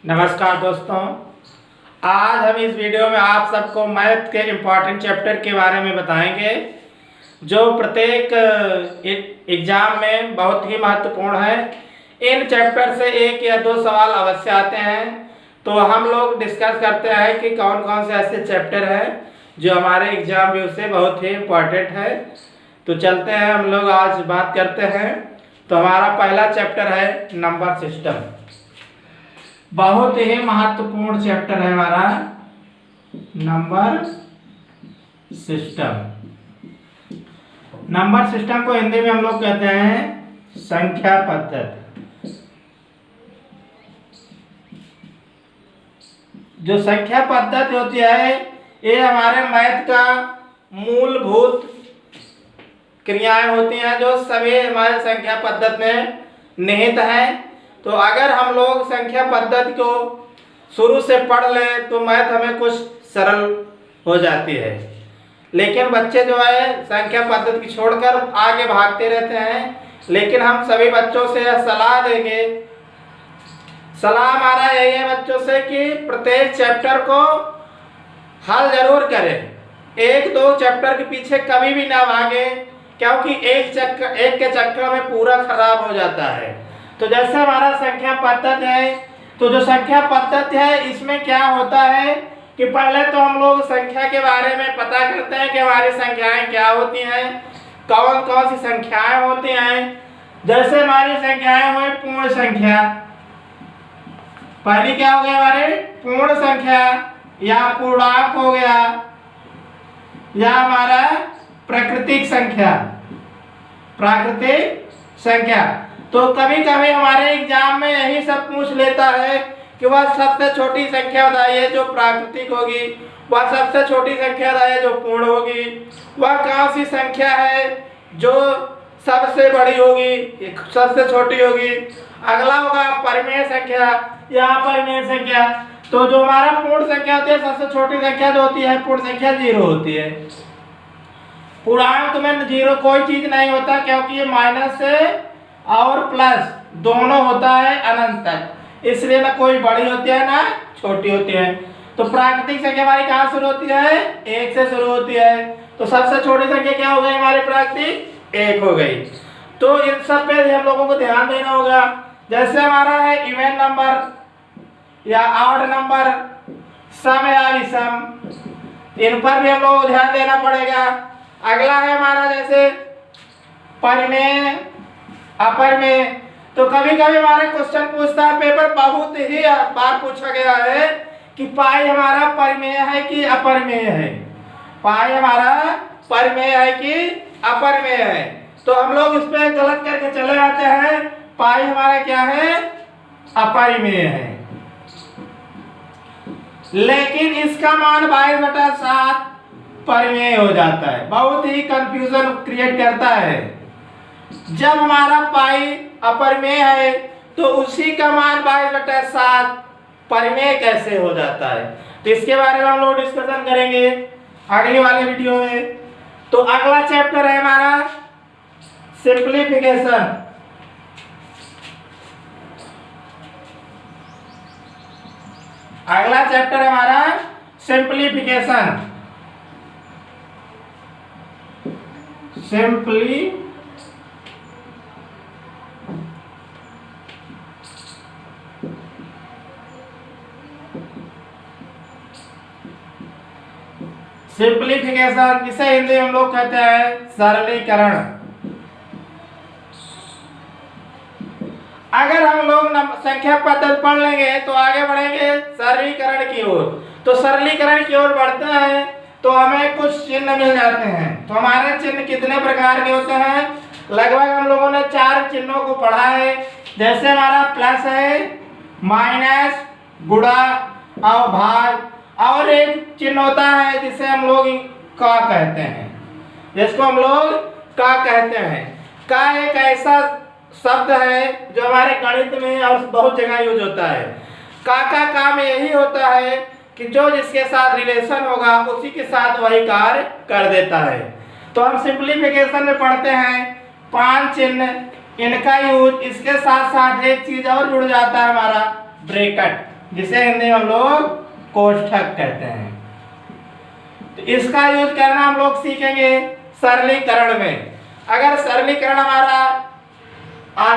नमस्कार दोस्तों, आज हम इस वीडियो में आप सबको मैथ के इम्पॉर्टेंट चैप्टर के बारे में बताएंगे जो प्रत्येक एग्जाम में बहुत ही महत्वपूर्ण है। इन चैप्टर से एक या दो सवाल अवश्य आते हैं, तो हम लोग डिस्कस करते हैं कि कौन कौन से ऐसे चैप्टर हैं जो हमारे एग्जाम व्यू से बहुत ही इम्पॉर्टेंट है। तो चलते हैं, हम लोग आज बात करते हैं। तो हमारा पहला चैप्टर है नंबर सिस्टम। बहुत ही महत्वपूर्ण चैप्टर है हमारा नंबर सिस्टम। नंबर सिस्टम को हिंदी में हम लोग कहते हैं संख्या पद्धति। जो संख्या पद्धति होती है ये हमारे मैथ का मूलभूत क्रियाएं होती हैं जो सभी हमारे संख्या पद्धति में निहित हैं। तो अगर हम लोग संख्या पद्धति को शुरू से पढ़ लें तो मैथ हमें कुछ सरल हो जाती है, लेकिन बच्चे जो है संख्या पद्धति की छोड़कर आगे भागते रहते हैं। लेकिन हम सभी बच्चों से सलाह देंगे, सलाह हमारा यही है बच्चों से कि प्रत्येक चैप्टर को हल जरूर करें। एक दो चैप्टर के पीछे कभी भी ना भागे, क्योंकि एक के चक्कर में पूरा खराब हो जाता है। तो जैसे हमारा संख्या पद्धति है, तो जो संख्या पद्धति है इसमें क्या होता है कि पहले तो हम लोग संख्या के बारे में पता करते हैं कि हमारी संख्याएं क्या होती हैं, कौन कौन सी संख्याएं होती हैं। जैसे हमारी संख्याएं हुई पूर्ण संख्या, पहली क्या हो गई हमारे पूर्ण संख्या या पूर्णांक हो गया, या हमारा प्राकृतिक संख्या। तो कभी कभी हमारे एग्जाम में यही सब पूछ लेता है कि वह सबसे छोटी संख्या बताइए जो प्राकृतिक होगी, वह सबसे छोटी संख्या बताइए जो पूर्ण होगी, वह कौन सी संख्या है जो सबसे बड़ी होगी, सबसे छोटी होगी। अगला होगा परिमेय संख्या या अपरिमेय संख्या। तो जो हमारा पूर्ण संख्या होती है, सबसे छोटी संख्या जो होती है पूर्ण संख्या 0 होती है। पूर्णांक में 0 कोई चीज नहीं होता, क्योंकि ये माइनस से और प्लस दोनों होता है अनंत तक, इसलिए ना कोई बड़ी होती है ना छोटी होती है। तो प्राकृतिक संख्या हमारी कहाँ शुरू होती है? 1 से शुरू होती है। तो सबसे छोटी संख्या क्या हो गई हमारी प्राकृतिक? 1 हो गई। तो इन सब पे हम लोगों को ध्यान देना होगा। जैसे हमारा है इवन नंबर या ऑड नंबर, सम या विषम, इन पर भी हम लोगों को ध्यान देना पड़ेगा। अगला है हमारा जैसे परिमेय अपरिमेय। तो कभी कभी हमारे क्वेश्चन पूछता है पेपर, बहुत ही बार पूछा गया है कि पाई हमारा परिमेय है कि अपरिमेय है, पाई हमारा परिमेय है कि अपरिमेय है। तो हम लोग इस पे गलत करके चले आते हैं, पाई हमारा क्या है? अपरिमेय है। लेकिन इसका मान 22/7 परिमेय हो जाता है, बहुत ही कंफ्यूजन क्रिएट करता है। जब हमारा पाई अपरिमेय है तो उसी का मान 22/7 परिमेय कैसे हो जाता है, तो इसके बारे में हम लोग डिस्कशन करेंगे अगली वाले वीडियो में। तो अगला चैप्टर है हमारा सिंप्लीफिकेशन। अगला चैप्टर है हमारा सिंप्लीफिकेशन। सिंप्लीफिकेशन, जिसे हिंदी में हम लोग कहते हैं सरलीकरण। अगर हम लोग संख्या पद्धति पढ़ लेंगे तो आगे बढ़ेंगे सरलीकरण की ओर। तो सरलीकरण की ओर बढ़ते हैं तो हमें कुछ चिन्ह मिल जाते हैं। तो हमारे चिन्ह कितने प्रकार के होते हैं? लगभग हम लोगों ने 4 चिन्हों को पढ़ा है। जैसे हमारा प्लस है, माइनस, गुणा और भाग, और एक चिन्ह होता है जिसे हम लोग का कहते हैं, जिसको हम लोग का कहते हैं। का एक ऐसा शब्द है जो हमारे गणित में और बहुत जगह यूज होता है। का काम यही होता है कि जो जिसके साथ रिलेशन होगा उसी के साथ वही कार्य कर देता है। तो हम सिंप्लीफिकेशन में पढ़ते हैं 5 चिन्ह, इनका यूज, इसके साथ साथ एक चीज और जुड़ जाता है हमारा ब्रैकेट। जिसे हिंदी में हम लोग कोष्ठक कहते हैं। तो इसका यूज करना हम लोग सीखेंगे सरलीकरण में। अगर सरलीकरण हमारा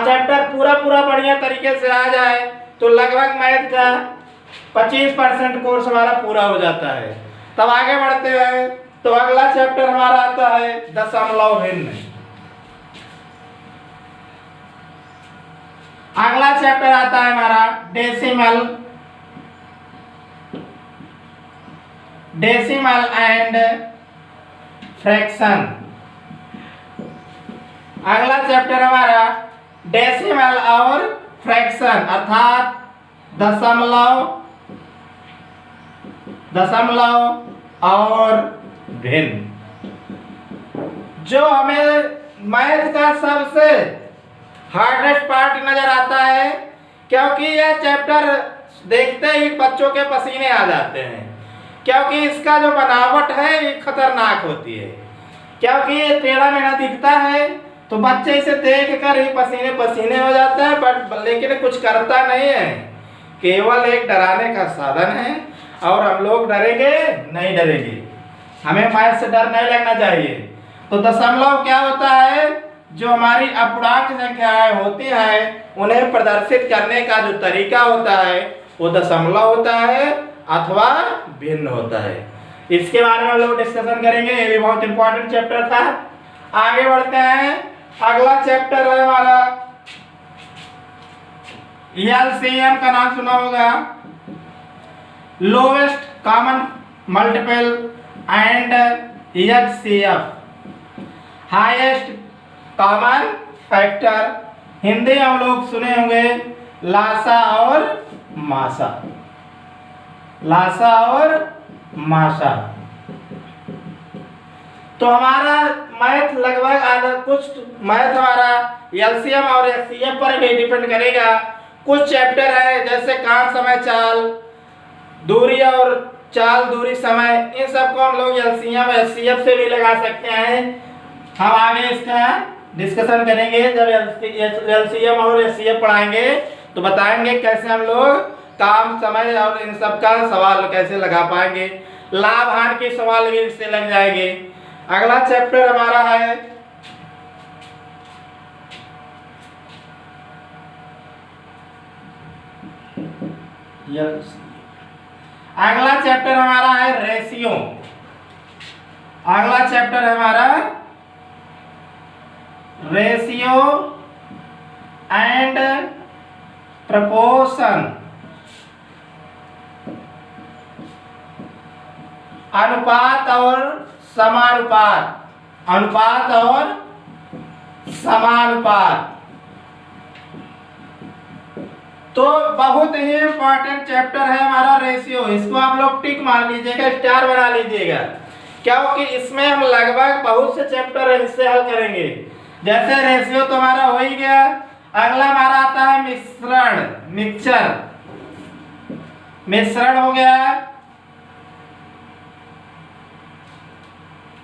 चैप्टर पूरा पूरा बढ़िया तरीके से आ जाए तो लगभग मैथ का 25% कोर्स हमारा पूरा हो जाता है। तब आगे बढ़ते हैं तो अगला चैप्टर हमारा आता है दशमलव भिन्न। अगला चैप्टर आता है हमारा डेसिमल एंड फ्रैक्शन। अगला चैप्टर हमारा डेसिमल और फ्रैक्शन अर्थात दशमलव और भिन्न, जो हमें मैथ का सबसे हार्डेस्ट पार्ट नजर आता है, क्योंकि यह चैप्टर देखते ही बच्चों के पसीने आ जाते हैं, क्योंकि इसका जो बनावट है ये खतरनाक होती है। क्योंकि ये टेढ़ा मेढ़ा दिखता है तो बच्चे इसे देख कर ही पसीने पसीने हो जाते हैं, बट लेकिन कुछ करता नहीं है, केवल एक डराने का साधन है। और हम लोग डरेंगे नहीं, डरेंगे, हमें मैथ से डर नहीं लगना चाहिए। तो दशमलव क्या होता है, जो हमारी अपूर्णांक संख्याएं होती हैं उन्हें प्रदर्शित करने का जो तरीका होता है वो दशमलव होता है अथवा भिन्न होता है। इसके बारे में हम लोग डिस्कशन करेंगे, ये भी बहुत इंपॉर्टेंट चैप्टर था। आगे बढ़ते हैं, अगला चैप्टर है हमारा एलसीएम का नाम सुना होगा, lowest common multiple and HCF, highest common factor. Hindi में हम लोग सुने होंगे लासा और मासा, लासा और मासा। तो हमारा मैथ लगभग आधा कुछ मैथ हमारा एलसीएम और एचसीएफ पर भी डिपेंड करेगा। कुछ चैप्टर है जैसे कांट समय चाल, दूरी और चाल दूरी समय, इन सबको हम लोग एलसीएम एचसीएफ से भी लगा सकते हैं। हम आगे इसका डिस्कशन करेंगे जब एलसीएम और एचसीएफ पढ़ाएंगे तो बताएंगे कैसे हम लोग काम समय और इन सब का सवाल कैसे लगा पाएंगे, लाभ हानि के सवाल भी इससे लग जाएंगे। अगला चैप्टर हमारा है अगला चैप्टर हमारा है रेशियो। अगला चैप्टर है हमारा रेशियो एंड प्रपोर्शन, अनुपात और समानुपात, अनुपात और समानुपात। तो बहुत ही इंपॉर्टेंट चैप्टर है हमारा रेशियो। इसको आप लोग टिक मार लीजिएगा, स्टार बना लीजिएगा, क्योंकि इसमें हम लगभग बहुत से चैप्टर इससे हल करेंगे। जैसे रेशियो तो हमारा हो ही गया। अगला हमारा आता है मिश्रण, मिश्रण हो गया।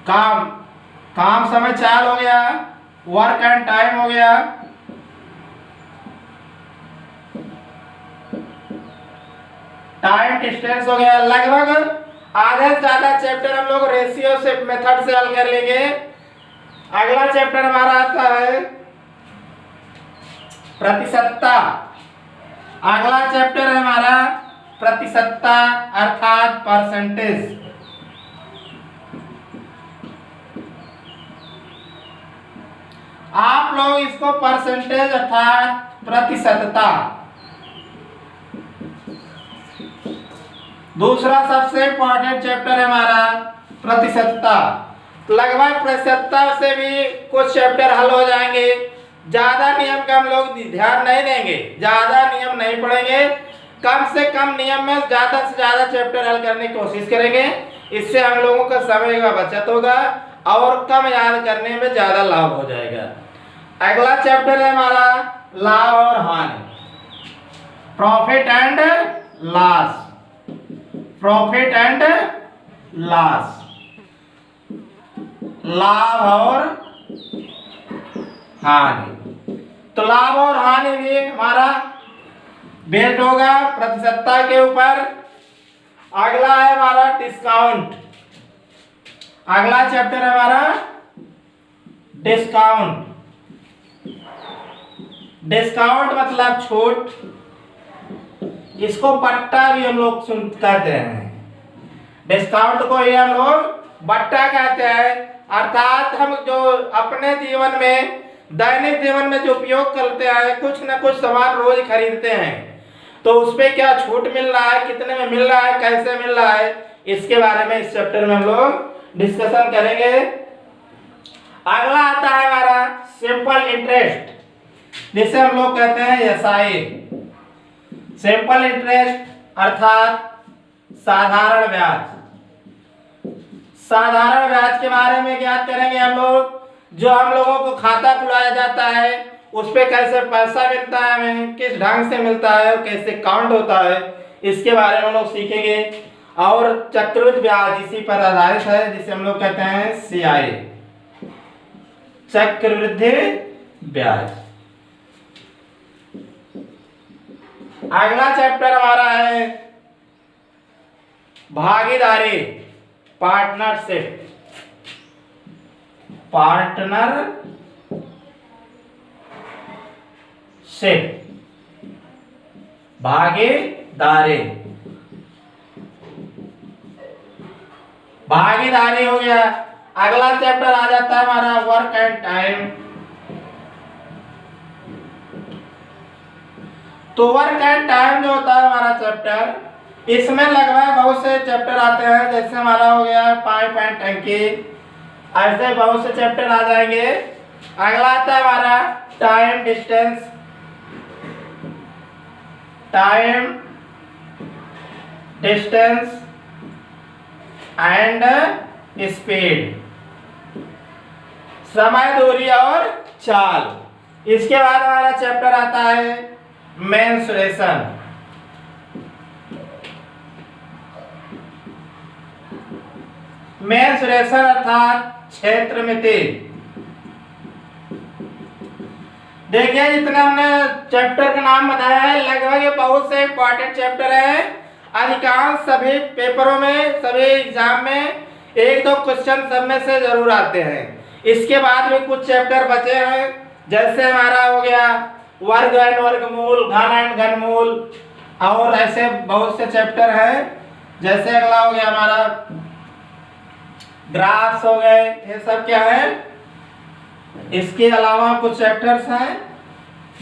काम समय चाल हो गया, वर्क एंड टाइम हो गया, टाइम डिस्टेंस हो गया। लगभग आधे से ज्यादा चैप्टर हम लोग रेशियो से मेथड से हल कर लेंगे। अगला चैप्टर हमारा आता है प्रतिशतता। अगला चैप्टर है हमारा प्रतिशतता अर्थात परसेंटेज। आप लोग इसको परसेंटेज अर्थात प्रतिशतता। दूसरा सबसे इंपॉर्टेंट चैप्टर है हमारा प्रतिशतता। लगभग प्रतिशतता से भी कुछ चैप्टर हल हो जाएंगे। ज्यादा नियम का हम लोग ध्यान नहीं देंगे, ज्यादा नियम नहीं पढ़ेंगे, कम से कम नियम में ज्यादा से ज्यादा चैप्टर हल करने की कोशिश करेंगे। इससे हम लोगों का समय का बचत होगा और कम याद करने में ज्यादा लाभ हो जाएगा। अगला चैप्टर है हमारा लाभ और हानि, profit and loss, profit and loss, लाभ और हानि। तो लाभ और हानि भी हमारा बेस्ड होगा प्रतिशतता के ऊपर। अगला है हमारा डिस्काउंट। अगला चैप्टर है हमारा डिस्काउंट। डिस्काउंट मतलब छूट। इसको बट्टा भी हम लोग कहते हैं। डिस्काउंट को ही हम लोग बट्टा कहते हैं। अर्थात हम जो अपने जीवन में, दैनिक जीवन में जो उपयोग करते हैं, कुछ न कुछ सामान रोज खरीदते हैं, तो उस पे क्या छूट मिल रहा है, कितने में मिल रहा है, कैसे मिल रहा है, इसके बारे में इस चैप्टर में हम लोग डिस्कशन करेंगे। अगला आता है हमारा सिंपल इंटरेस्ट, जिसे हम लोग कहते हैं एसआई। सिंपल इंटरेस्ट अर्थात साधारण ब्याज। साधारण ब्याज के बारे में ज्ञात करेंगे हम लोग। जो हम लोगों को खाता खुलाया जाता है, उस पे कैसे पैसा मिलता है, हमें किस ढंग से मिलता है, कैसे काउंट होता है, इसके बारे में हम लोग सीखेंगे। और चक्रवृद्धि ब्याज इसी पर आधारित है, जिसे हम लोग कहते हैं सीआई, चक्रवृद्धि ब्याज। अगला चैप्टर हमारा है भागीदारी, पार्टनरशिप। भागीदारी। भागीदारी हो गया। अगला चैप्टर आ जाता है हमारा वर्क एंड टाइम। तो वर्क एंड टाइम जो होता है हमारा चैप्टर, इसमें लगभग बहुत से चैप्टर आते हैं। जैसे हमारा हो गया पाइप एंड टंकी, ऐसे बहुत से चैप्टर आ जाएंगे। अगला आता है हमारा time distance, time distance and speed, समय, दूरी और चाल। इसके बाद हमारा चैप्टर आता है मेंसुरेशन। मेंसुरेशन अर्थात क्षेत्रमिति। देखिए जितने हमने चैप्टर का नाम बताया है, लगभग ये बहुत से इंपॉर्टेंट चैप्टर है। अधिकांश सभी पेपरों में, सभी एग्जाम में एक दो क्वेश्चन सब में से जरूर आते हैं। इसके बाद भी कुछ चैप्टर बचे हैं, जैसे हमारा हो गया वर्ग एंड वर्गमूल, घन एंड घनमूल, और ऐसे बहुत से चैप्टर हैं। जैसे अगला हो गया हमारा ग्राफ्स हो गए, ये सब क्या है। इसके अलावा कुछ चैप्टर्स हैं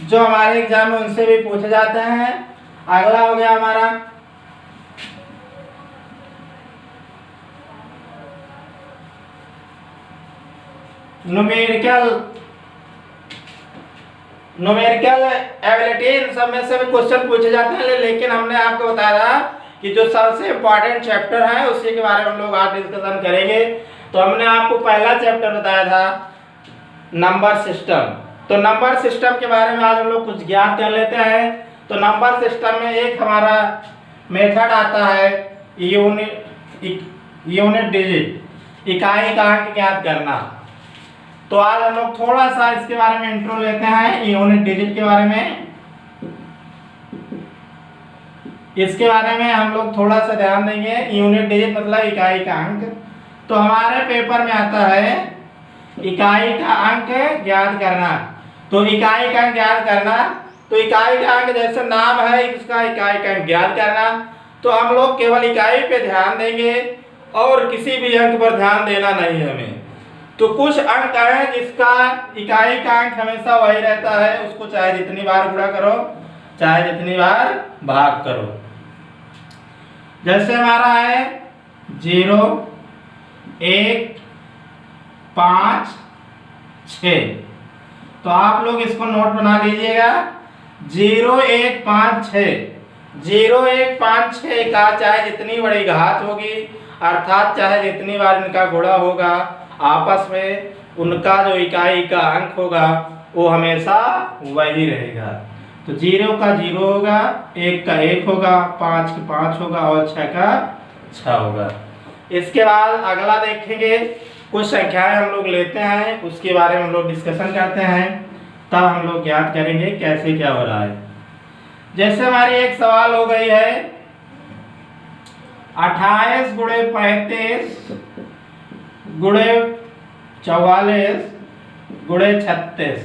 जो हमारे एग्जाम में उनसे भी पूछे जाते हैं। अगला हो गया हमारा न्यूमेरिकल एबिलिटी। इन सब में से भी क्वेश्चन पूछे जाते हैं, लेकिन हमने आपको बताया था कि जो सबसे इम्पोर्टेंट चैप्टर है उसी के बारे में हम लोग आज डिस्कशन करेंगे। तो हमने आपको पहला चैप्टर बताया था नंबर सिस्टम। तो नंबर सिस्टम के बारे में आज हम लोग कुछ ज्ञान कर लेते हैं। तो नंबर सिस्टम में एक हमारा मेथड आता है यूनिट डिजिट, इकाई का अंक ज्ञात करना। तो आज हम लोग थोड़ा सा इसके बारे में इंट्रो लेते हैं, यूनिट डिजिट के बारे में। इसके बारे में हम लोग थोड़ा सा ध्यान देंगे। यूनिट डिजिट मतलब इकाई का अंक। तो हमारे पेपर में आता है इकाई का अंक ज्ञात करना। तो इकाई का अंक ज्ञात करना, तो इकाई का अंक जैसे नाम है इसका, इकाई का अंक ज्ञात करना। तो हम लोग केवल इकाई पे ध्यान देंगे और किसी भी अंक पर ध्यान देना नहीं है हमें। तो कुछ अंक है जिसका इकाई का अंक हमेशा वही रहता है, उसको चाहे जितनी बार गुणा करो, चाहे जितनी बार भाग करो। जैसे हमारा है 0, 1, 5, 6। तो आप लोग इसको नोट बना लीजिएगा। 0, 1, 5, 6। 0, 1, 5, 6 का चाहे जितनी बड़ी घात होगी, अर्थात चाहे जितनी बार इनका गुणा होगा आपस में, उनका जो इकाई का अंक होगा वो हमेशा वही रहेगा। तो 0 का 0 होगा, 1 का 1 होगा, 5 का 5 होगा और 6 का 6 होगा। इसके बाद अगला देखेंगे, कुछ संख्याएं हम लोग लेते हैं, उसके बारे में हम लोग डिस्कशन करते हैं, तब हम लोग ज्ञात करेंगे कैसे क्या हो रहा है। जैसे हमारी एक सवाल हो गई है 28 गुणे 35 गुणे 44 गुणे 36।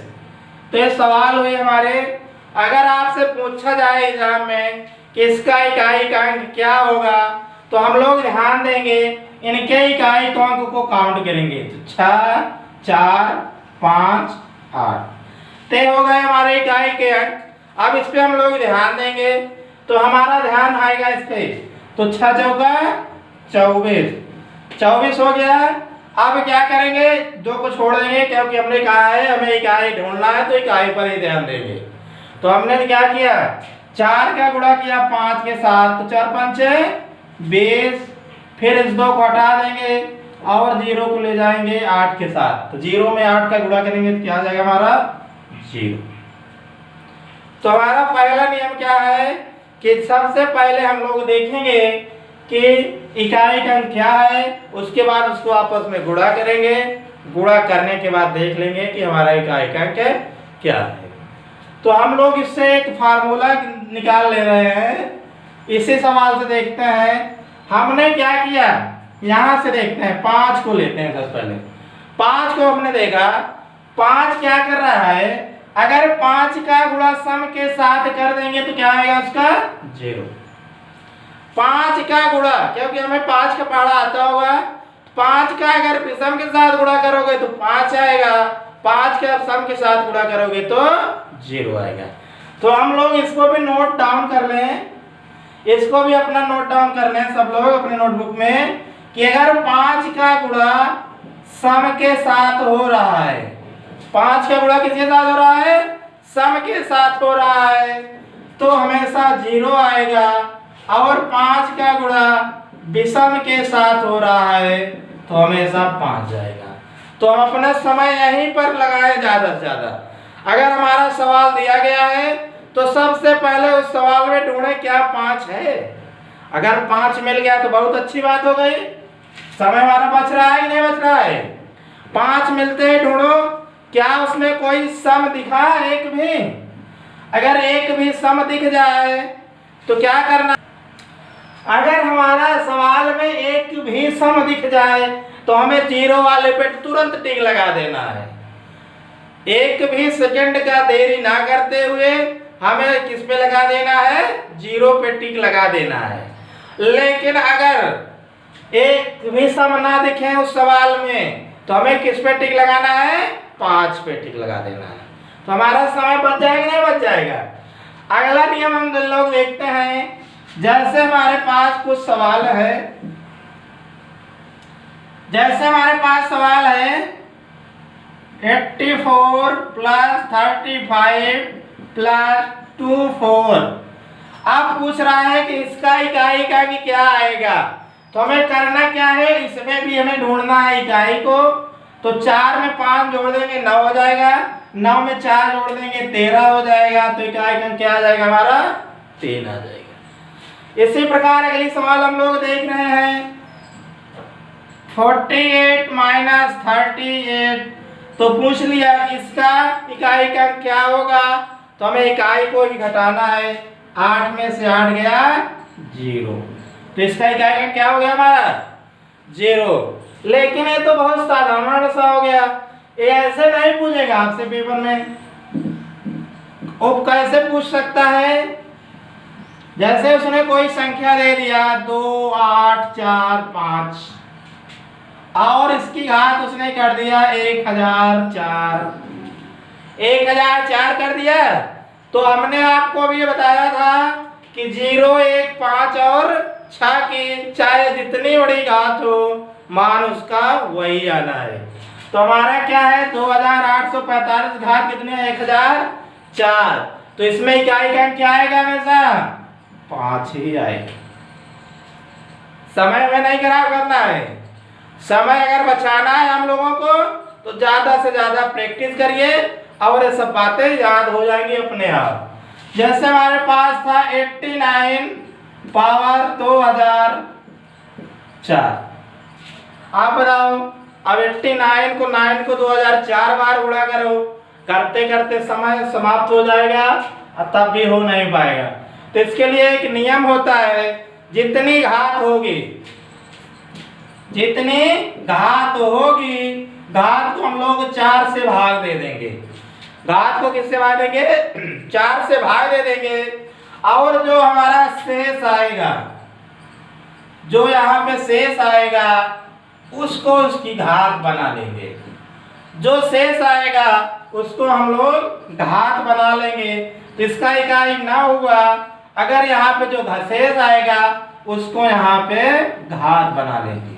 तो ये सवाल हुई हमारे, अगर आपसे पूछा जाए एग्जाम में कि इसका इकाई का अंक क्या होगा, तो हम लोग ध्यान देंगे इनके इकाई के अंक को काउंट करेंगे। तो 6, 4, 5, 8 तय हो गए हमारे इकाई के अंक। अब इस पे हम लोग ध्यान देंगे, तो हमारा ध्यान आएगा इस पे। तो 6 चौका 24, 24 हो गया। अब क्या करेंगे, 2 को छोड़ देंगे क्योंकि हमने कहा है हमें इकाई ढूंढना है, तो इकाई पर ही ध्यान देंगे। तो हमने क्या किया, 4 का गुणा किया 5 के साथ, तो 4 5 20, फिर इस 2 को हटा देंगे और 0 को ले जाएंगे 8 के साथ। तो 0 में 8 का गुणा करेंगे तो क्या आ जाएगा हमारा 0। तो हमारा पहला नियम क्या है कि सबसे पहले हम लोग देखेंगे कि इकाई का अंक क्या है, उसके बाद उसको आपस में गुणा करेंगे। गुणा करने के बाद देख लेंगे कि हमारा इकाई का अंक क्या है। तो हम लोग इससे एक फार्मूला निकाल ले रहे हैं। इसी सवाल से देखते हैं हमने क्या किया। यहां से देखते हैं 5 को लेते हैं। सबसे पहले 5 को हमने देखा, 5 क्या कर रहा है, अगर 5 का गुणा सम के साथ कर देंगे तो क्या आएगा उसका 0। 5 का गुणा, क्योंकि हमें 5 का पढ़ा आता होगा, 5 का अगर विषम के साथ गुणा करोगे तो 5 आएगा, 5 का सम के साथ गुणा करोगे तो 0 आएगा। तो हम लोग इसको भी नोट डाउन कर लें, इसको भी अपना नोट डाउन कर लें सब लोग अपने नोटबुक में, कि अगर 5 का गुणा सम के साथ हो रहा है, 5 का गुणा किसके साथ हो रहा है, सम के साथ हो रहा है, तो हमेशा 0 आएगा। और 5 का गुणा विषम के साथ हो रहा है तो हमेशा 5 जाएगा। तो हम अपना समय यहीं पर लगाए ज्यादा से ज्यादा। अगर हमारा सवाल दिया गया है तो सबसे पहले उस सवाल में ढूंढे क्या 5 है। अगर 5 मिल गया तो बहुत अच्छी बात हो गई, समय हमारा बच रहा है कि नहीं बच रहा है। 5 मिलते ही ढूंढो क्या उसमें कोई सम दिखा, एक भी। अगर एक भी सम दिख जाए तो क्या करना, अगर हमारा सवाल में एक भी सम दिख जाए तो हमें 0 वाले पे तुरंत टिक लगा देना है। एक भी सेकंड का देरी ना करते हुए हमें किस पे लगा देना है, 0 पे टिक लगा देना है। लेकिन अगर एक भी सम ना दिखे उस सवाल में तो हमें किस पे टिक लगाना है, 5 पे टिक लगा देना है। तो हमारा समय बच जाएगा नहीं बच जाएगा। अगला नियम हम लोग देखते हैं, जैसे हमारे पास कुछ सवाल है, जैसे हमारे पास सवाल है 84 प्लस 35 प्लस 24। अब पूछ रहा है कि इसका इकाई का कि क्या आएगा। तो हमें करना क्या है, इसमें भी हमें ढूंढना है इकाई को। तो 4 में 5 जोड़ देंगे 9 हो जाएगा, 9 में 4 जोड़ देंगे 13 हो जाएगा। तो इकाई का क्या आ जाएगा हमारा 3 आ जाएगा। इसी प्रकार अगली सवाल हम लोग देख रहे हैं 48 माइनस 38। तो पूछ लिया कि इसका इकाई का क्या होगा, तो हमें इकाई को ही घटाना है। 8 में से 8 गया 0, तो इसका इकाई का क्या हो गया हमारा 0। लेकिन ये तो बहुत साधारण सा हो गया, ये ऐसे नहीं पूछेगा आपसे पेपर में। अब कैसे पूछ सकता है, जैसे उसने कोई संख्या दे दिया 2 8 4 5 और इसकी घात उसने कर दिया 1004, 1004 कर दिया। तो हमने आपको अभी ये बताया था कि 0 1 5 और 6 की चाहे जितनी बड़ी घात हो मान उसका वही आना है। तो हमारा क्या है 2845 घात कितने है 1004। तो इसमें इकाई का क्या आएगा हमेशा 5 ही आएगा। समय में नहीं खराब करना है, समय अगर बचाना है हम लोगों को तो ज्यादा से ज्यादा प्रैक्टिस करिए और ये सब बातें याद हो जाएंगी अपने आप। जैसे हमारे पास था 89 पावर 2004। आप बताओ अब 89 को 9 को 2004 बार गुणा करो, करते करते समय समाप्त हो जाएगा तब भी हो नहीं पाएगा। तो इसके लिए एक नियम होता है, जितनी घात होगी, जितनी घात होगी, घात को हम लोग 4 से भाग दे देंगे। घात को किससे भाग देंगे? 4 से भाग दे देंगे। और जो हमारा शेष आएगा, जो यहाँ पे शेष आएगा, उसको उसकी घात बना लेंगे। जो शेष आएगा उसको हम लोग घात बना लेंगे। तो इसका इकाई ना हुआ, अगर यहाँ पे जो शेष आएगा उसको यहाँ पे घात बना लेंगे।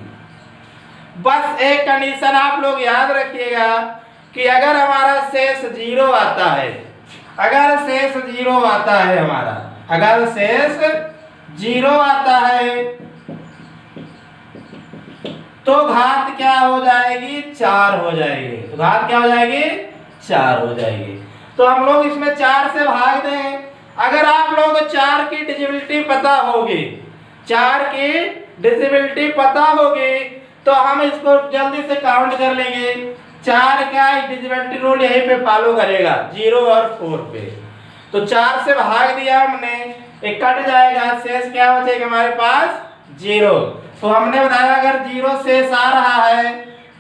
बस एक कंडीशन आप लोग याद रखिएगा कि अगर हमारा शेष 0 आता है, अगर शेष 0 आता है हमारा, अगर शेष 0 आता है तो घात क्या हो जाएगी? 4 हो जाएगी। तो घात क्या हो जाएगी? 4 हो जाएगी। तो हम लोग इसमें 4 से भाग दें। अगर आप लोगों को 4 की डिविजिबिलिटी पता होगी, 4 की डिविजिबिलिटी पता होगी, तो हम इसको जल्दी से काउंट कर लेंगे। 4 का डिविजिबिलिटी रूल यहीं पे फॉलो करेगा, 0 और 4 पे। तो 4 से भाग दिया हमने, एक कट जाएगा, शेष क्या बचेगा हमारे पास? 0। तो हमने बताया अगर 0 शेष आ रहा है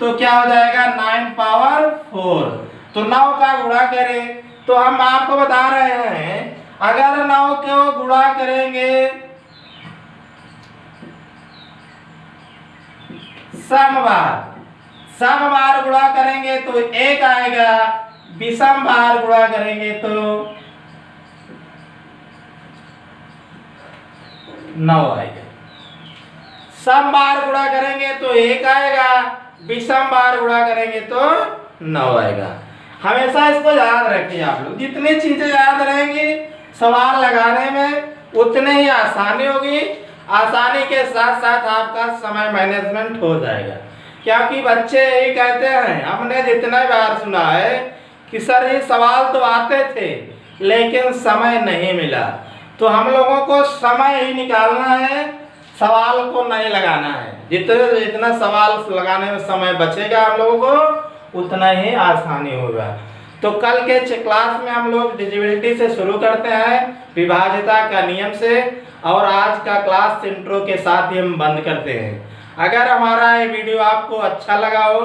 तो क्या हो जाएगा? 9 पावर 4। तो 9 का गुणा करें, तो हम आपको बता रहे हैं अगर 9 को गुणा करेंगे सम बार गुणा करेंगे तो 1 आएगा, विषम बार गुणा करेंगे तो 9 आएगा। सम बार गुणा करेंगे तो 1 आएगा, विषम बार गुणा करेंगे तो 9 आएगा। हमेशा इसको याद रखिए आप लोग। जितनी चीजें याद रहेंगी सवाल लगाने में उतने ही आसानी होगी। आसानी के साथ साथ आपका समय मैनेजमेंट हो जाएगा। क्योंकि बच्चे यही कहते हैं, हमने जितना बार सुना है कि सर ये सवाल तो आते थे लेकिन समय नहीं मिला। तो हम लोगों को समय ही निकालना है, सवाल को नहीं लगाना है। जितना सवाल लगाने में समय बचेगा हम लोगों को उतना ही आसानी होगा। तो कल के क्लास में हम लोग डिविजिबिलिटी से शुरू करते हैं, विभाज्यता का नियम से, और आज का क्लास इंट्रो के साथ ही हम बंद करते हैं। अगर हमारा ये वीडियो आपको अच्छा लगा हो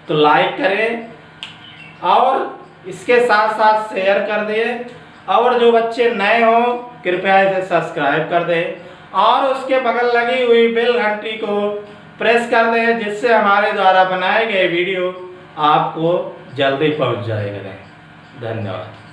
तो लाइक करें और इसके साथ साथ शेयर कर दें, और जो बच्चे नए हो कृपया इसे सब्सक्राइब कर दें और उसके बगल लगी हुई बेल घंटी को प्रेस कर दें, जिससे हमारे द्वारा बनाए गए वीडियो आपको जल्दी पहुंच जाएगा। धन्यवाद।